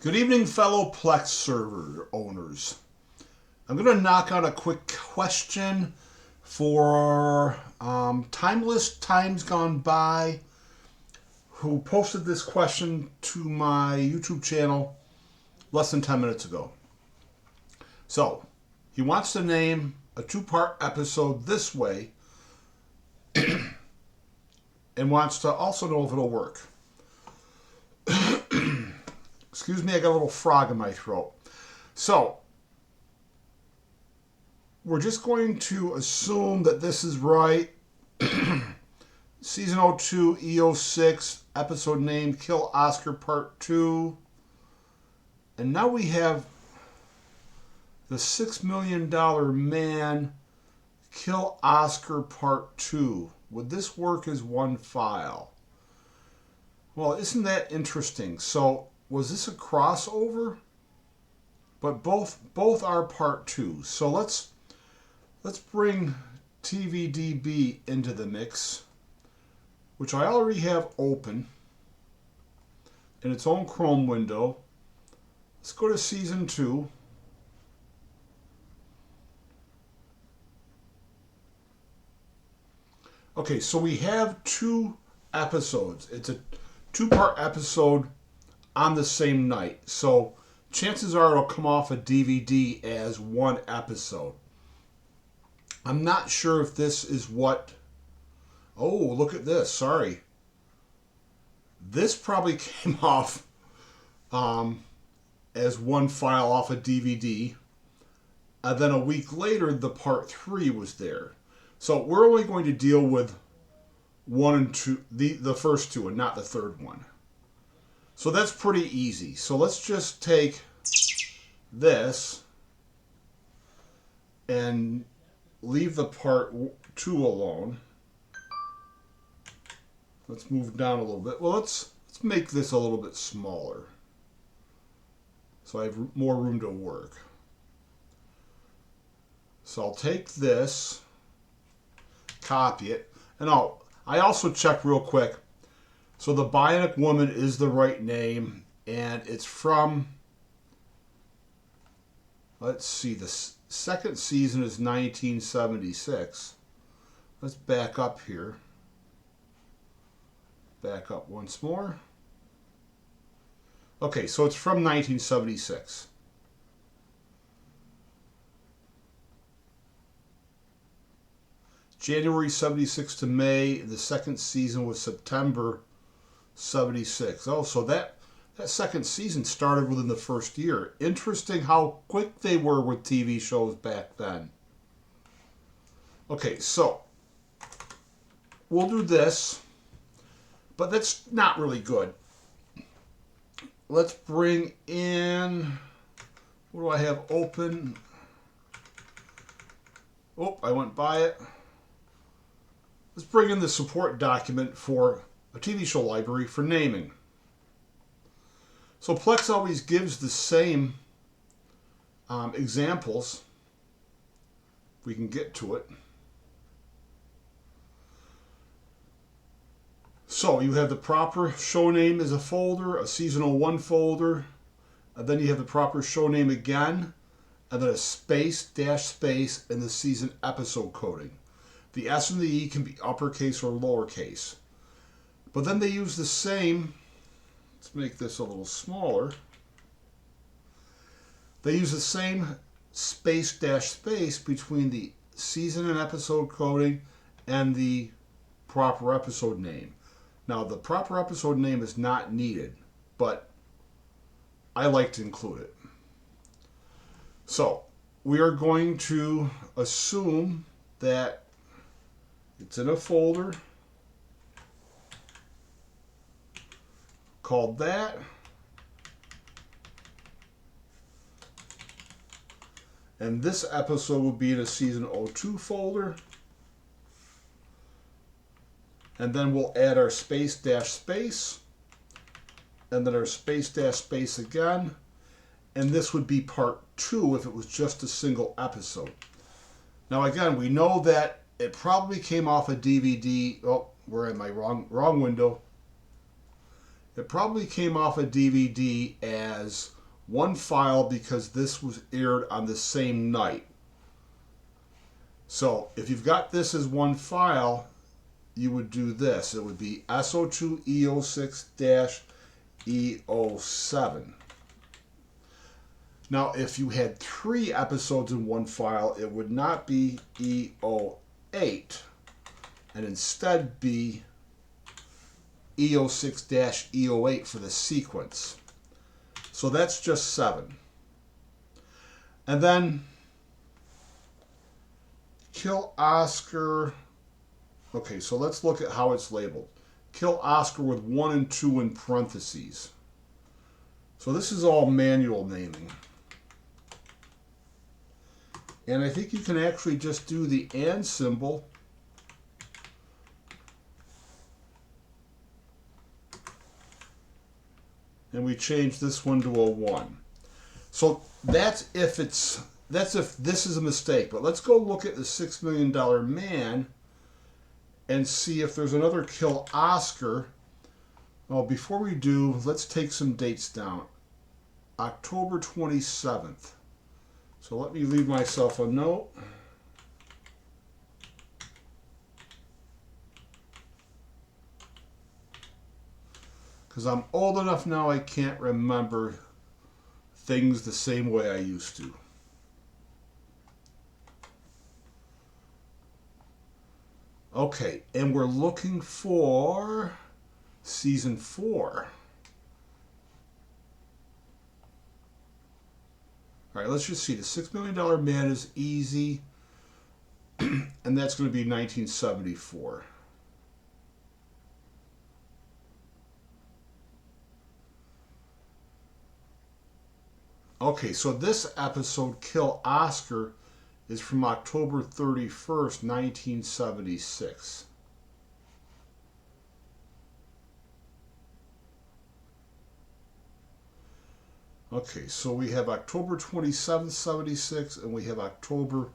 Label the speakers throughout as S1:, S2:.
S1: Good evening, fellow Plex server owners. I'm going to knock out a quick question for Timeless Times Gone By, who posted this question to my YouTube channel less than 10 minutes ago. So, he wants to name a two-part episode this way and wants to also know if it'll work. Excuse me, I got a little frog in my throat. So, we're just going to assume that this is right. Season 02, EO6, episode name, Kill Oscar Part 2. And now we have the $6 Million Man, Kill Oscar Part 2. Would this work as one file? Well, isn't that interesting? So, was this a crossover? But both are part 2. So let's bring TVDB into the mix, which I already have open in its own Chrome window. Let's go to season 2. Okay, so we have 2 episodes. It's a 2-part episode on the same night. So chances are it'll come off a DVD as one episode. I'm not sure if this is what... Oh, look at this. Sorry. This probably came off as one file off a DVD. And then a week later, the part 3 was there. So we're only going to deal with 1 and 2, the first 2, and not the third one. So that's pretty easy. So let's just take this and leave the part 2 alone. Let's move down a little bit. Well, let's make this a little bit smaller, so I have more room to work. So I'll take this, copy it, and I also check real quick. So the Bionic Woman is the right name, and it's from, let's see, the second season is 1976. Let's back up here. Back up once more. Okay, so it's from 1976. January 76 to May. The second season was September 76. Oh, so that second season started within the first year. Interesting how quick they were with TV shows back then. Okay, so we'll do this, but that's not really good. Let's bring in, what do I have open? Oh, I went by it. Let's bring in the support document for a TV show library for naming. So Plex always gives the same examples. If we can get to it. So you have the proper show name as a folder, a seasonal 1 folder, and then you have the proper show name again, and then a space, dash space, and the season episode coding. The S and the E can be uppercase or lowercase. But then they use the same, let's make this a little smaller. They use the same space dash space between the season and episode coding and the proper episode name. Now the proper episode name is not needed, but I like to include it. So we are going to assume that it's in a folder called that. And this episode will be in a season 02 folder. And then we'll add our space dash space. And then our space dash space again. And this would be part 2 if it was just a single episode. Now again, we know that it probably came off a DVD. Oh, we're in my wrong window. It probably came off a DVD as one file because this was aired on the same night. So if you've got this as one file, you would do this. It would be SO2-EO6-EO7. Now, if you had 3 episodes in one file, it would not be EO8, and instead be EO6-EO8 for the sequence. So that's just 7. And then Kill Oscar. Okay, so let's look at how it's labeled. Kill Oscar with 1 and 2 in parentheses. So this is all manual naming. And I think you can actually just do the and symbol. And we change this one to a 1. So that's if this is a mistake. But let's go look at the $6 Million Man and see if there's another Kill Oscar. Well, before we do, let's take some dates down. October 27th. So let me leave myself a note. Because I'm old enough now I can't remember things the same way I used to. Okay, and we're looking for season 4. All right, let's just see. The $6 Million Man is easy, and that's going to be 1974. Okay, so this episode, Kill Oscar, is from October 31st, 1976. Okay, so we have October 27th, 76, and we have October.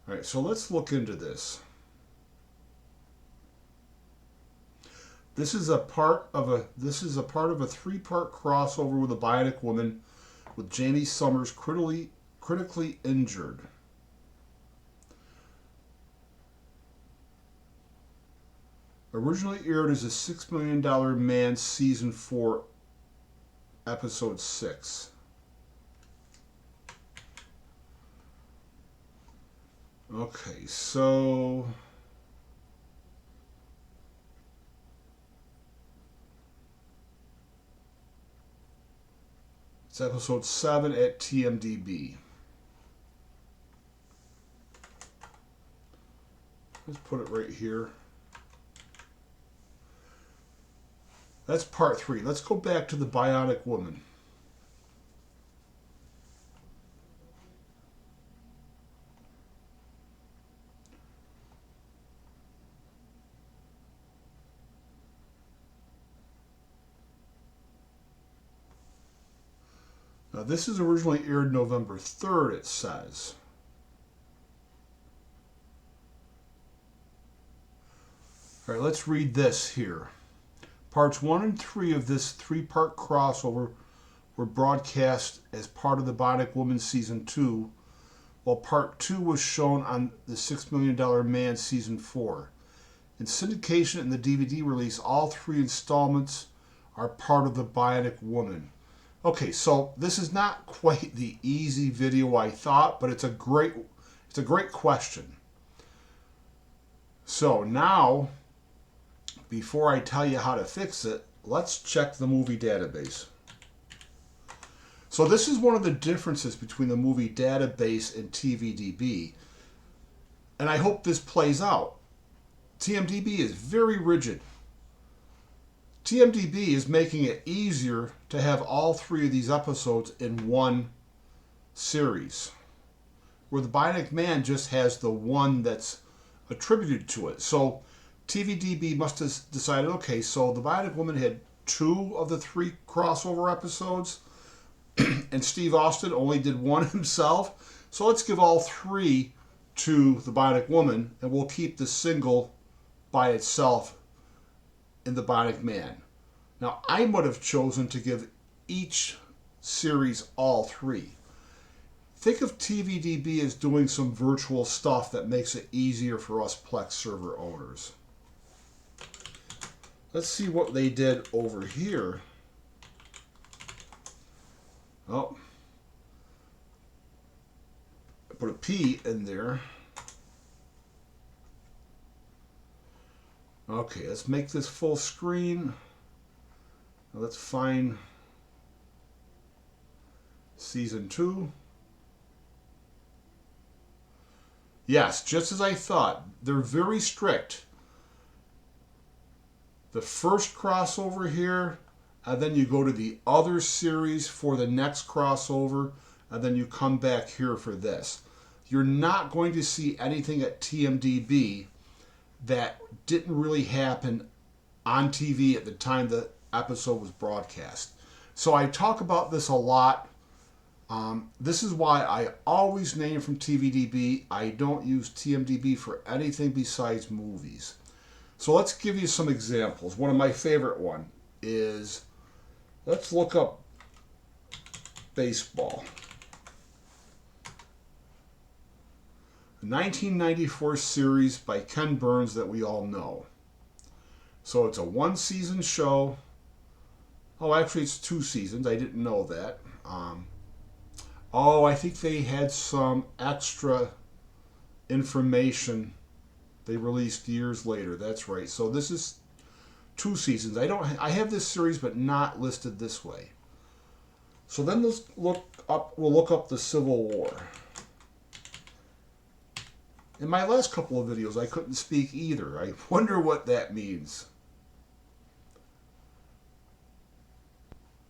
S1: All right, so let's look into this. This is a part of a 3-part crossover with a Bionic Woman, with Jamie Summers critically injured. Originally aired as a $6 Million Man season 4, episode 6. Okay, so it's episode 7 at TMDB. Let's put it right here. That's part 3. Let's go back to the Bionic Woman. Now this is originally aired November 3rd, it says. All right, let's read this here. Parts 1 and 3 of this 3-part crossover were broadcast as part of the Bionic Woman Season 2, while Part 2 was shown on the $6 Million Man Season 4. In syndication and the DVD release, all 3 installments are part of the Bionic Woman. Okay, so this is not quite the easy video I thought, but it's a great question. So now, before I tell you how to fix it, let's check the movie database. So this is one of the differences between the movie database and TVDB. And I hope this plays out. TMDB is very rigid. TMDB is making it easier to have all 3 of these episodes in one series, where the Bionic Man just has the one that's attributed to it. So TVDB must have decided, okay, so the Bionic Woman had 2 of the 3 crossover episodes, and Steve Austin only did 1 himself. So let's give all 3 to the Bionic Woman, and we'll keep the single by itself in the Bionic Man. Now, I would have chosen to give each series all three. Think of TVDB as doing some virtual stuff that makes it easier for us Plex server owners. Let's see what they did over here. Oh, I put a P in there. Okay, let's make this full screen. Now let's find season 2. Yes, just as I thought. They're very strict. The first crossover here, and then you go to the other series for the next crossover, and then you come back here for this. You're not going to see anything at TMDB that didn't really happen on TV at the time the episode was broadcast. So I talk about this a lot. This is why I always name from TVDB. I don't use TMDB for anything besides movies. So let's give you some examples. One of my favorite one is, let's look up baseball. The 1994 series by Ken Burns that we all know. So it's a 1-season show. Oh, actually it's 2 seasons. I didn't know that. I think they had some extra information they released years later. That's right. So this is 2 seasons. I have this series, but not listed this way. So then let's look up the Civil War. In my last couple of videos, I couldn't speak either. I wonder what that means.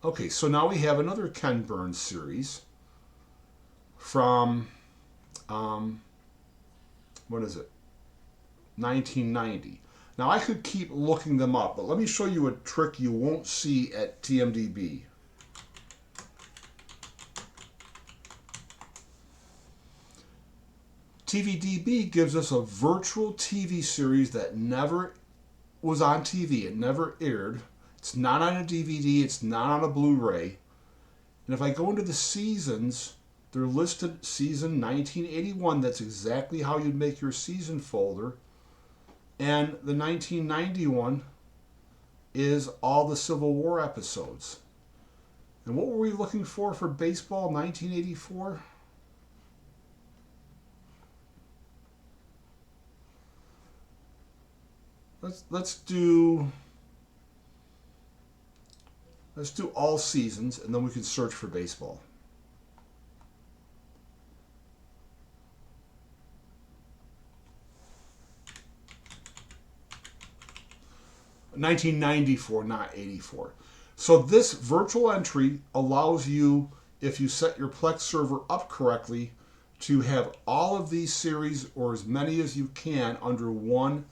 S1: Okay, so now we have another Ken Burns series from, what is it? 1990. Now I could keep looking them up, but let me show you a trick you won't see at TMDB. TVDB gives us a virtual TV series that never was on TV. It never aired. It's not on a DVD. It's not on a Blu-ray. And if I go into the seasons, they're listed season 1981. That's exactly how you'd make your season folder. And the 1991 is all the Civil War episodes. And what were we looking for baseball 1984? Let's do all seasons, and then we can search for baseball. $1994, not 84. So this virtual entry allows you, if you set your Plex server up correctly, to have all of these series, or as many as you can, under one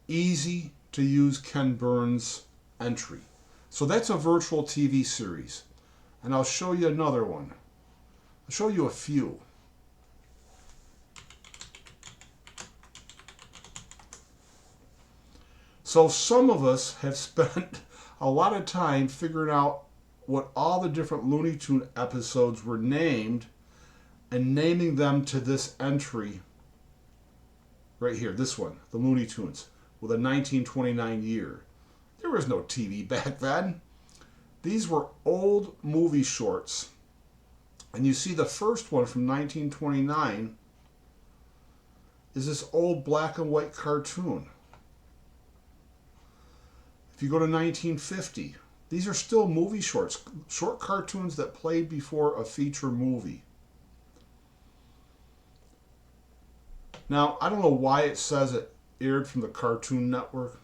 S1: easy to use Ken Burns entry. So that's a virtual TV series. And I'll show you another one. I'll show you a few. So some of us have spent a lot of time figuring out what all the different Looney Tune episodes were named and naming them to this entry right here, this one, the Looney Tunes, with a 1929 year. There was no TV back then. These were old movie shorts. And you see the first one from 1929 is this old black and white cartoon. If you go to 1950, these are still movie shorts, short cartoons that played before a feature movie. Now, I don't know why it says it aired from the Cartoon Network.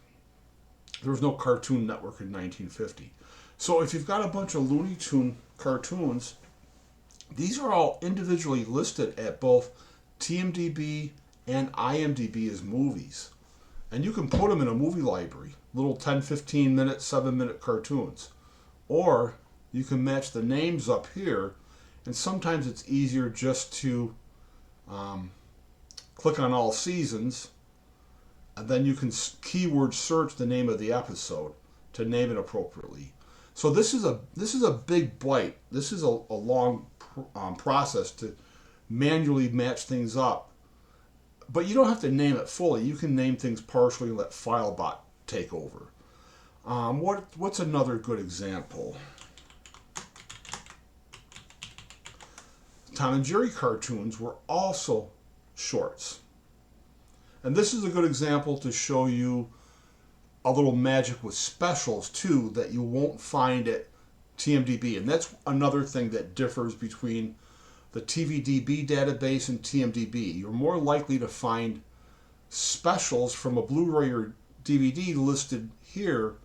S1: There was no Cartoon Network in 1950. So if you've got a bunch of Looney Tune cartoons, these are all individually listed at both TMDB and IMDb as movies. And you can put them in a movie library, little 10, 15 minute, 7-minute cartoons. Or you can match the names up here, and sometimes it's easier just to click on all seasons and then you can keyword search the name of the episode to name it appropriately. So this is a big bite. This is a long process to manually match things up. But you don't have to name it fully. You can name things partially and let FileBot take over. What's another good example? Tom and Jerry cartoons were also shorts. And this is a good example to show you a little magic with specials too that you won't find at TMDB. And that's another thing that differs between the TVDB database and TMDB. You're more likely to find specials from a Blu-ray or DVD listed here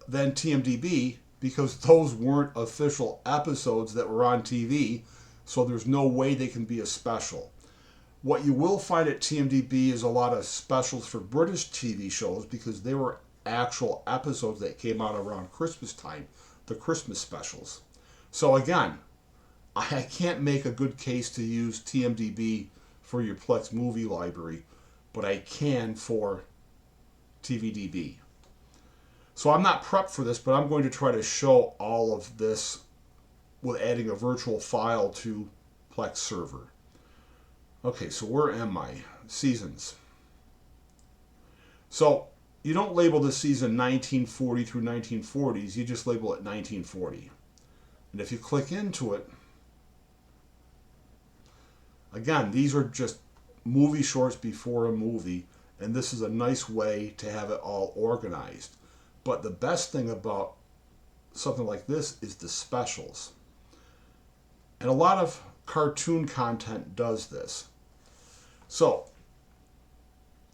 S1: than TMDB because those weren't official episodes that were on TV, so there's no way they can be a special. What you will find at TMDB is a lot of specials for British TV shows because they were actual episodes that came out around Christmas time, the Christmas specials. So again, I can't make a good case to use TMDB for your Plex movie library, but I can for TVDB. So I'm not prepped for this, but I'm going to try to show all of this with adding a virtual file to Plex server. Okay, so where am I? Seasons. So you don't label the season 1940 through 1940s, you just label it 1940. And if you click into it, again, these are just movie shorts before a movie, and this is a nice way to have it all organized. But the best thing about something like this is the specials. And a lot of cartoon content does this. So,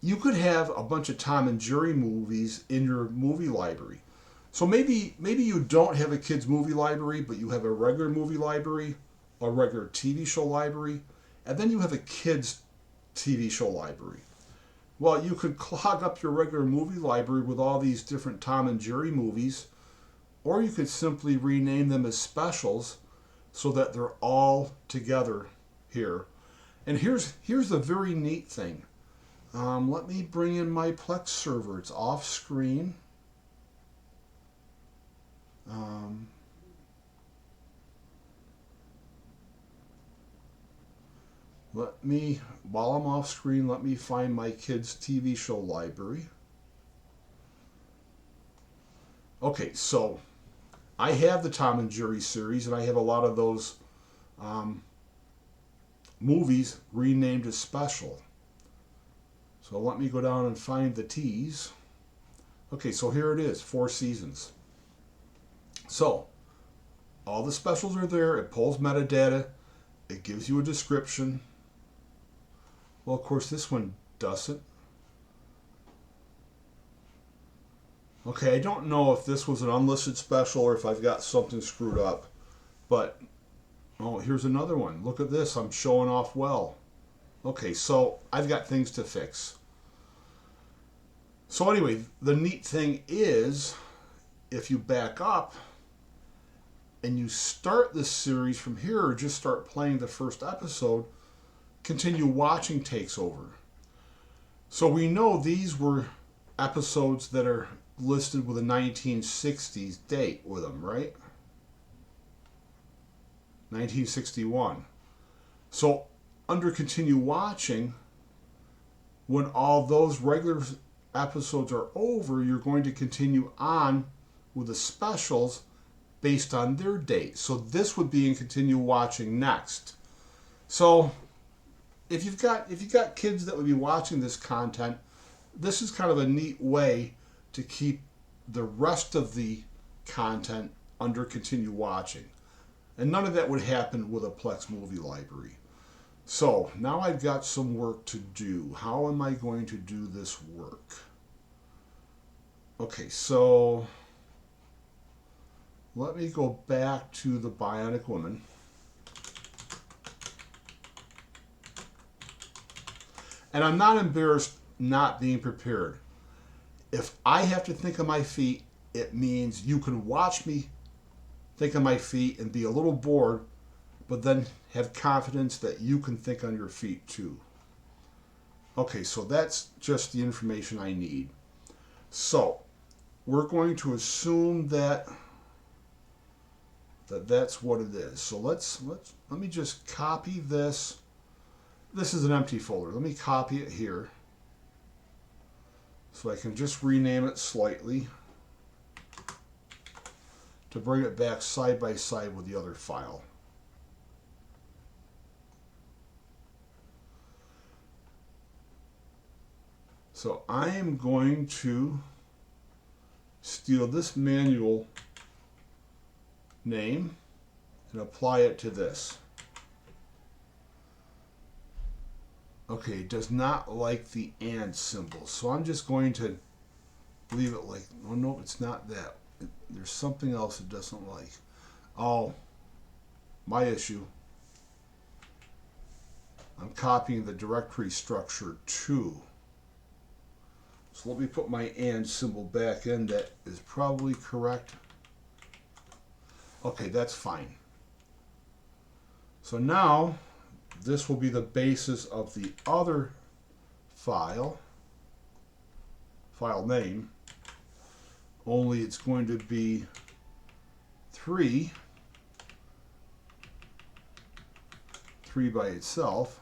S1: you could have a bunch of Tom and Jerry movies in your movie library. So maybe you don't have a kids movie library, but you have a regular movie library, a regular TV show library, and then you have a kids TV show library. Well, you could clog up your regular movie library with all these different Tom and Jerry movies, or you could simply rename them as specials so that they're all together here. And here's the very neat thing. Let me bring in my Plex server. It's off screen. While I'm off screen, let me find my kids' TV show library. Okay, so I have the Tom and Jerry series, and I have a lot of those movies renamed as special. So let me go down and find the T's. Okay, so here it is, 4 seasons. So all the specials are there. It pulls metadata. It gives you a description. Well, of course, this one doesn't. Okay, I don't know if this was an unlisted special or if I've got something screwed up. But, oh, here's another one. Look at this. I'm showing off well. Okay, so I've got things to fix. So anyway, the neat thing is, if you back up and you start this series from here or just start playing the first episode, continue watching takes over. So we know these were episodes that are listed with a 1960s date with them, right? 1961. So under continue watching, when all those regular episodes are over, you're going to continue on with the specials based on their date. So this would be in continue watching next. So if you've got kids that would be watching this content, this is kind of a neat way to keep the rest of the content under continue watching. And none of that would happen with a Plex movie library. So now I've got some work to do. How am I going to do this work? Okay, so let me go back to the Bionic Woman. And I'm not embarrassed not being prepared. If I have to think on my feet, it means you can watch me think on my feet and be a little bored, but then have confidence that you can think on your feet too. Okay, so that's just the information I need. So we're going to assume that that's what it is. So let me just copy this. This is an empty folder. Let me copy it here so I can just rename it slightly to bring it back side by side with the other file. So I am going to steal this manual name and apply it to this. Okay, it does not like the and symbol, so I'm just going to leave it like, oh no, it's not that. There's something else it doesn't like. Oh, my issue. I'm copying the directory structure too. So let me put my and symbol back in. That is probably correct. Okay, that's fine. So now this will be the basis of the other file name, only it's going to be 3 by itself,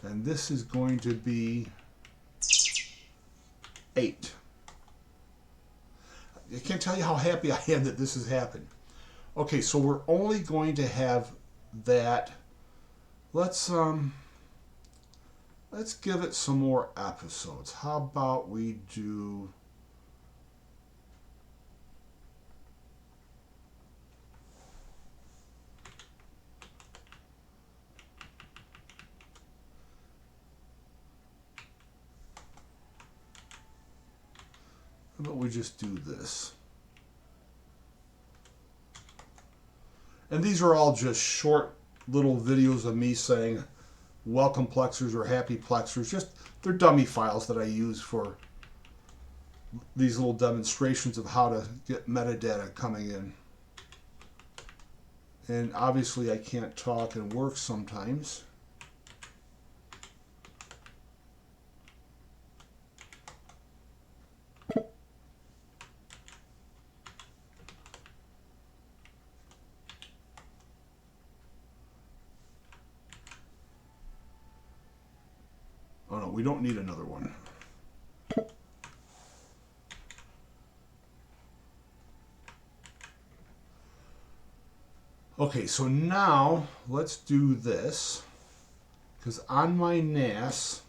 S1: and this is going to be 8. I can't tell you how happy I am that this has happened. Okay, so we're only going to have that. Let's give it some more episodes. How about we do how about we just do this? And these are all just short little videos of me saying welcome Plexers or happy Plexers. Just they're dummy files that I use for these little demonstrations of how to get metadata coming in. And obviously I can't talk and work sometimes. Oh no, we don't need another one. Okay, so now let's do this, because on my NAS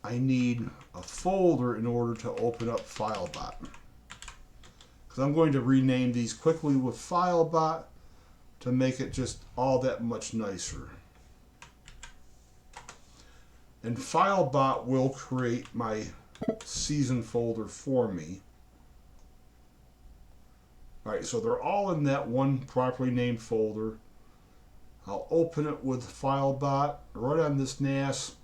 S1: I need a folder in order to open up FileBot. Because I'm going to rename these quickly with FileBot to make it just all that much nicer. And FileBot will create my season folder for me. Alright, so they're all in that one properly named folder. I'll open it with FileBot right on this NAS.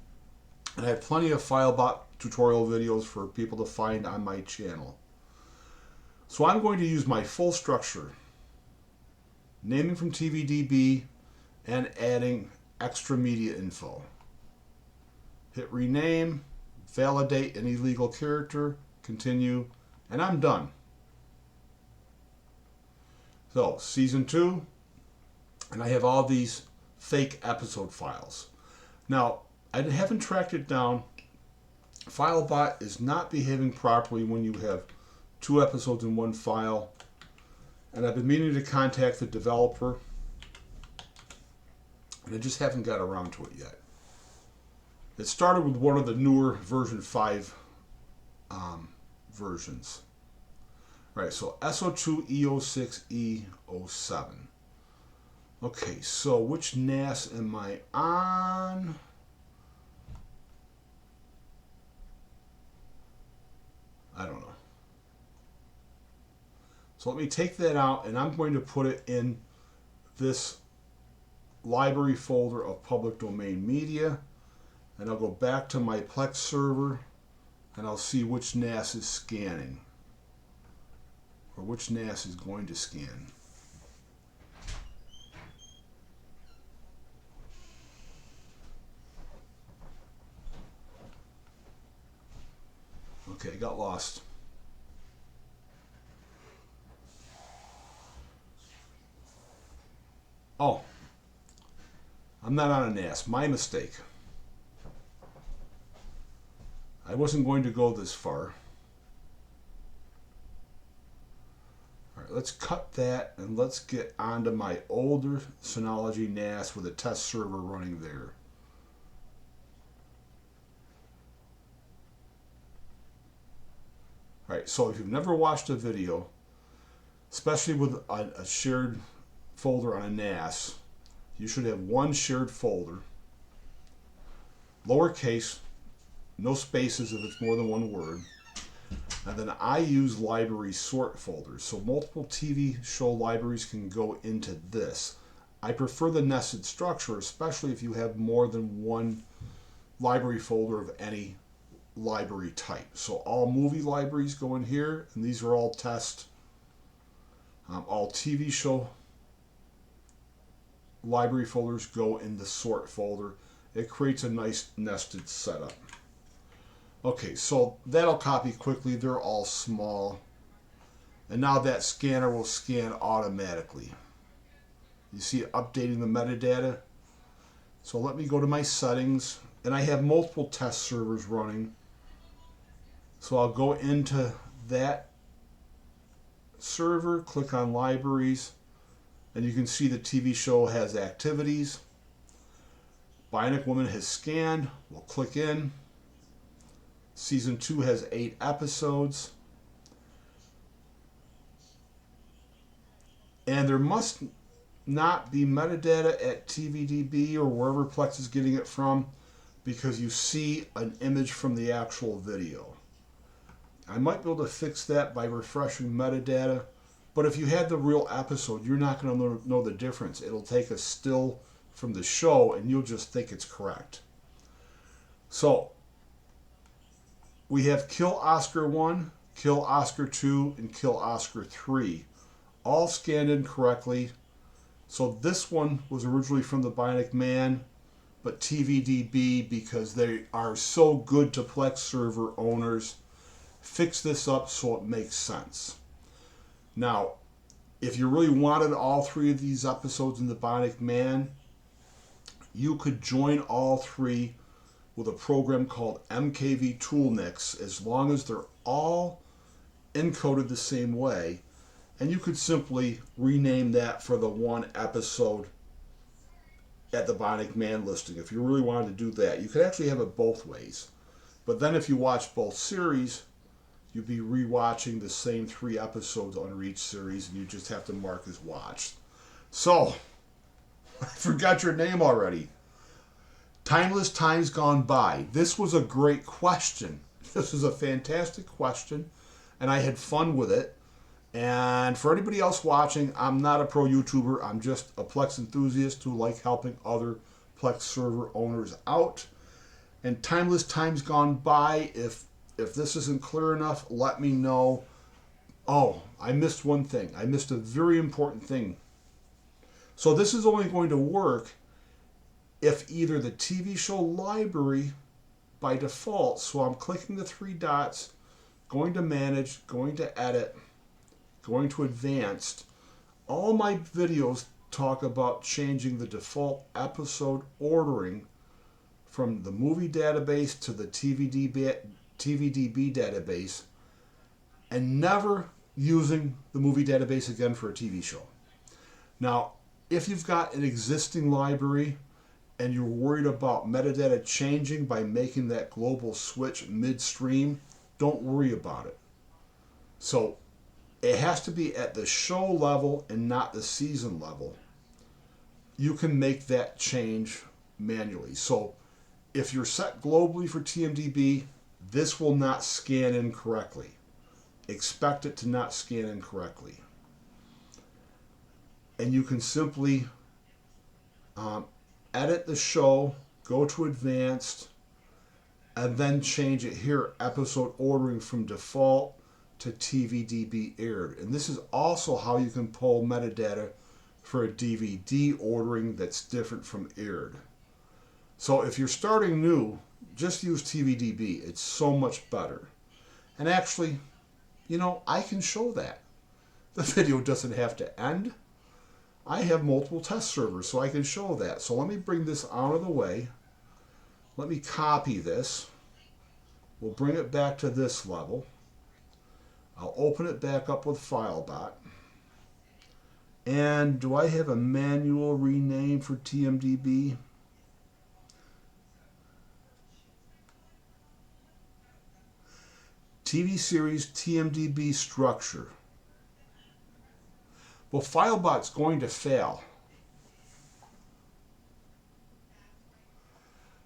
S1: And I have plenty of FileBot tutorial videos for people to find on my channel. So I'm going to use my full structure, naming from TVDB and adding extra media info. Hit rename, validate an illegal character, continue, and I'm done. So, season 2, and I have all these fake episode files. Now, I haven't tracked it down. FileBot is not behaving properly when you have 2 episodes in one file, and I've been meaning to contact the developer, and I just haven't got around to it yet. It started with one of the newer version 5 versions. Right, so SO2E06E07. Okay, so which NAS am I on? I don't know. So let me take that out, and I'm going to put it in this library folder of public domain media. And I'll go back to my Plex server, and I'll see which NAS is scanning, or which NAS is going to scan. lost. Oh, I'm not on a NAS. My mistake. I wasn't going to go this far. All right, let's cut that and let's get onto my older Synology NAS with a test server running there. All right, so if you've never watched a video, especially with a shared folder on a NAS, you should have one shared folder, lowercase, no spaces if it's more than one word. And then I use library sort folders, so multiple TV show libraries can go into this. I prefer the nested structure, especially if you have more than one library folder of any library type. So all movie libraries go in here, and these are all test. All TV show library folders go in the sort folder. It creates a nice nested setup. Okay, so that'll copy quickly. They're all small. And now that scanner will scan automatically. You see it updating the metadata. So let me go to my settings. And I have multiple test servers running. So I'll go into that server, click on libraries, and you can see the TV show has activities. Bionic Woman has scanned. We'll click in. Season 2 has 8 episodes. And there must not be metadata at TVDB or wherever Plex is getting it from, because you see an image from the actual video. I might be able to fix that by refreshing metadata, but if you had the real episode, you're not going to know the difference. It'll take a still from the show and you'll just think it's correct. So we have Kill Oscar 1, Kill Oscar 2, and Kill Oscar 3, all scanned in correctly. So this one was originally from the Bionic Man, but TVDB, because they are so good to Plex server owners, fix this up so it makes sense. Now, if you really wanted all 3 of these episodes in the Bionic Man, you could join all 3 with a program called MKV Toolnix, as long as they're all encoded the same way. And you could simply rename that for the one episode at the Bionic Man listing. If you really wanted to do that, you could actually have it both ways. But then if you watch both series, you'd be rewatching the same 3 episodes under each series, and you just have to mark as watched. So, I forgot your name already. Timeless Times Gone By. This was a great question. This is a fantastic question, and I had fun with it. And for anybody else watching, I'm not a pro YouTuber. I'm just a Plex enthusiast who like helping other Plex server owners out. And Timeless Times Gone By, if this isn't clear enough, let me know. Oh, I missed one thing. I missed a very important thing. So this is only going to work if either the TV show library by default, so I'm clicking the 3 dots, going to manage, going to edit, going to advanced. All my videos talk about changing the default episode ordering from the movie database to the TVDB database, and never using the movie database again for a TV show. Now, if you've got an existing library and you're worried about metadata changing by making that global switch midstream, don't worry about it. So it has to be at the show level and not the season level. You can make that change manually. So if you're set globally for TMDB, this will not scan in correctly. Expect it to not scan in correctly. And you can simply edit the show, go to advanced, and then change it here, episode ordering from default to TVDB aired. And this is also how you can pull metadata for a DVD ordering that's different from aired. So if you're starting new, just use TVDB. It's so much better. And actually, you know, I can show that. The video doesn't have to end. I have multiple test servers, so I can show that. So let me bring this out of the way. Let me copy this. We'll bring it back to this level. I'll open it back up with FileBot. And do I have a manual rename for TMDB? TV series TMDB structure. Well, FileBot's going to fail.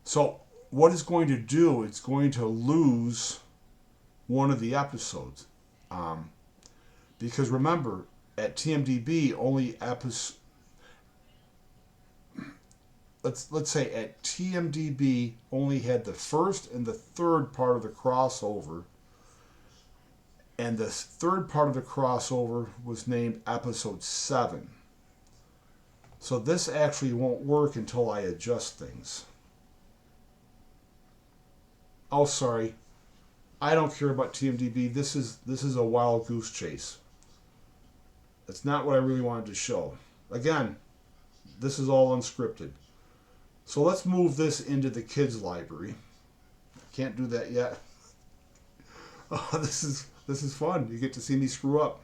S1: So what it's going to do, it's going to lose one of the episodes. Because remember, at TMDB, only episodes... Let's say at TMDB only had the first and the third part of the crossover. And the third part of the crossover was named episode 7. So this actually won't work until I adjust things. Oh, sorry. I don't care about TMDB. This is a wild goose chase. That's not what I really wanted to show. Again, this is all unscripted. So let's move this into the kids library. Can't do that yet. Oh, this is fun. You get to see me screw up.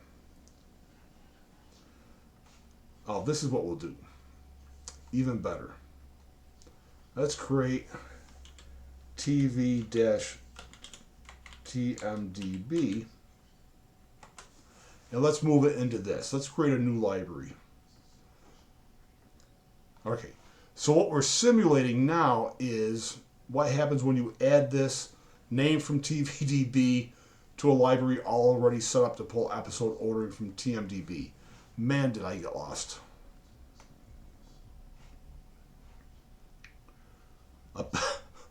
S1: Oh, this is what we'll do. Even better. Let's create TV-TMDB. And let's move it into this. Let's create a new library. Okay. So what we're simulating now is what happens when you add this name from TVDB to a library already set up to pull episode ordering from TMDB. Man, did I get lost.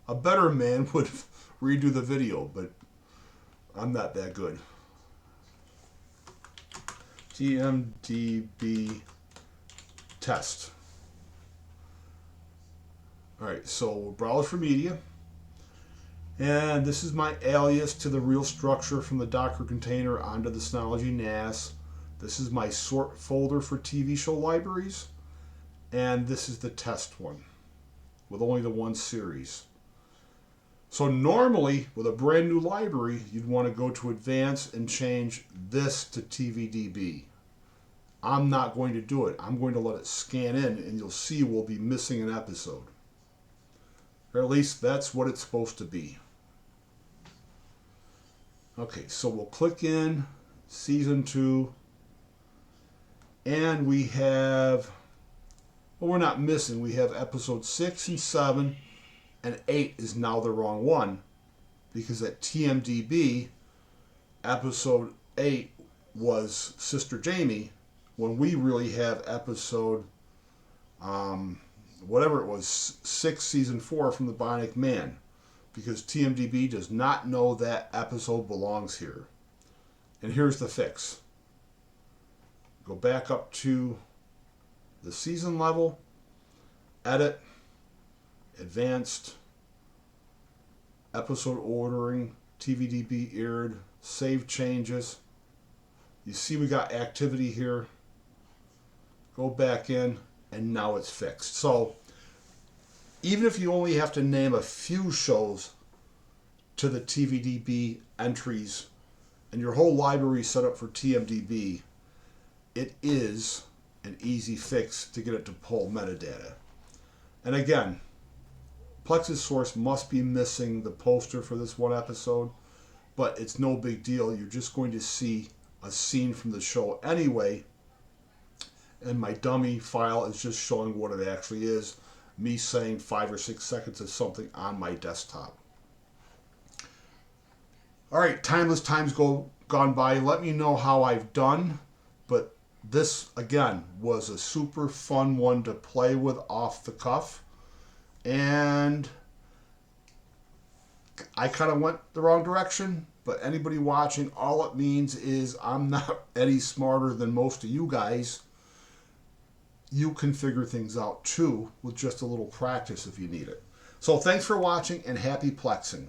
S1: A better man would redo the video, but I'm not that good. TMDB test. Alright, so we'll browse for media. And this is my alias to the real structure from the Docker container onto the Synology NAS. This is my sort folder for TV show libraries. And this is the test one with only the one series. So normally with a brand new library, you'd want to go to Advanced and change this to TVDB. I'm not going to do it. I'm going to let it scan in and you'll see we'll be missing an episode. Or at least that's what it's supposed to be. Okay, so we'll click in Season 2. And we have, well, we're not missing. We have episode 6 and 7. And 8 is now the wrong one. Because at TMDB, episode 8 was Sister Jamie. When we really have episode, whatever it was, 6, season 4 from the Bionic Man. Because TMDB does not know that episode belongs here. And here's the fix. Go back up to the season level, edit, advanced, episode ordering, TVDB aired, save changes. You see we got activity here. Go back in, and now it's fixed. So even if you only have to name a few shows to the TVDB entries and your whole library is set up for TMDB, it is an easy fix to get it to pull metadata. And again, Plex's source must be missing the poster for this one episode, but it's no big deal. You're just going to see a scene from the show anyway, and my dummy file is just showing what it actually is, me saying 5 or 6 seconds of something on my desktop. Alright, timeless times gone by. Let me know how I've done, but this, again, was a super fun one to play with off the cuff. And I kind of went the wrong direction, but anybody watching, all it means is I'm not any smarter than most of you guys. You can figure things out too with just a little practice if you need it. So thanks for watching and happy Plexing.